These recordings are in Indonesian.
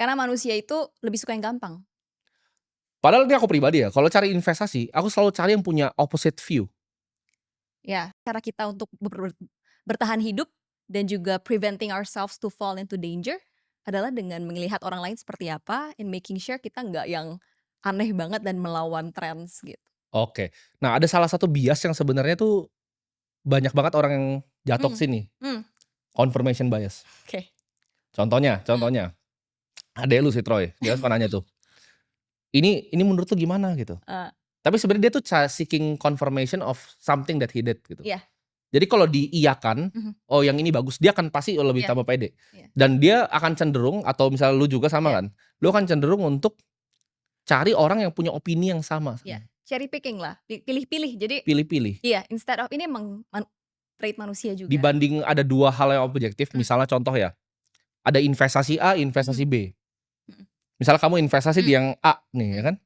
Karena manusia itu lebih suka yang gampang. Padahal ini aku pribadi ya, kalau cari investasi, aku selalu cari yang punya opposite view. Ya, cara kita untuk bertahan hidup dan juga preventing ourselves to fall into danger adalah dengan melihat orang lain seperti apa and making sure kita nggak yang aneh banget dan melawan trends gitu. Oke. Nah, ada salah satu bias yang sebenarnya tuh banyak banget orang yang jatuh ke Hmm, sini, hmm, confirmation bias. oke. Contohnya Hmm, contohnya, adek lu si Troy, dia suka nanya tuh, "Ini menurut lu gimana?" Gitu. eee, Tapi sebenarnya dia tuh seeking confirmation of something that he did gitu. iya, Jadi kalau diiyakan, mhm, "Oh yang ini bagus," dia akan pasti lebih iya, tambah pede. iya, Dan dia akan cenderung atau misalnya lu juga sama iya, kan, lu akan cenderung untuk cari orang yang punya opini yang sama iya. sebenarnya. Cherry picking lah, pilih-pilih. Jadi Pilih-pilih. iya, instead of ini emang trait manusia juga. Dibanding ada 2 hal yang objektif, Mmm, misalnya contoh ya, ada investasi A, investasi mhm, B. mhm, Misalnya kamu investasi di mmm, yang A nih ya mmm, kan,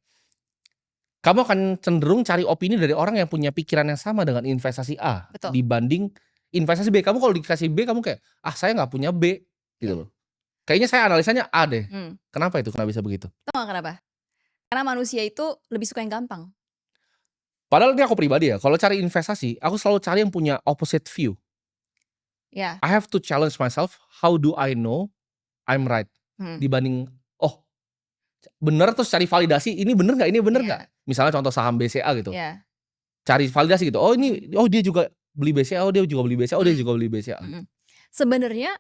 kamu akan cenderung cari opini dari orang yang punya pikiran yang sama dengan investasi A, betul, dibanding investasi B. Kamu kalau dikasih B kamu kayak, "Ah saya nggak punya B," iya, gitu loh. Kayaknya saya analisanya A deh. mmm. Kenapa itu? Kenapa bisa begitu? Tahu nggak kenapa? Karena manusia itu lebih suka yang gampang. Padahal ini aku pribadi ya, kalau cari investasi, aku selalu cari yang punya opposite view. Ya, I have to challenge myself, how do I know I'm right? mhm, Dibanding, oh bener terus cari validasi, ini bener nggak, ini bener nggak? iya, Misalnya contoh saham BCA gitu, iya, cari validasi gitu, oh mhm, ini, oh dia juga beli BCA, oh dia juga beli BCA, oh dia mhm, juga beli BCA mhm. gitu. Sebenarnya,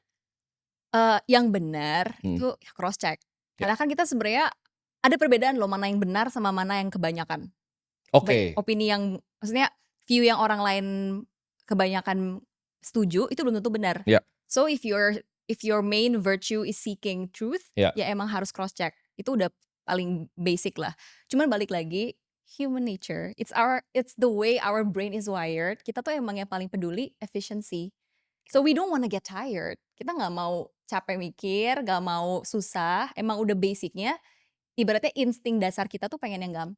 yang benar Hmm, itu cross check. ya. Karena kan kita sebenarnya ada perbedaan loh mana yang benar sama mana yang kebanyakan. Oke, Opini yang maksudnya view yang orang lain kebanyakan setuju itu belum tentu benar. ya, So if your main virtue is seeking truth, ya. ya emang harus cross check. Itu udah paling basic lah. Cuman balik lagi, human nature, it's the way our brain is wired. Kita tuh emang yang paling peduli efficiency. So we don't wanna get tired. Kita nggak mau capek mikir, nggak mau susah. Emang udah basicnya, ibaratnya insting dasar kita tuh pengen yang gampang.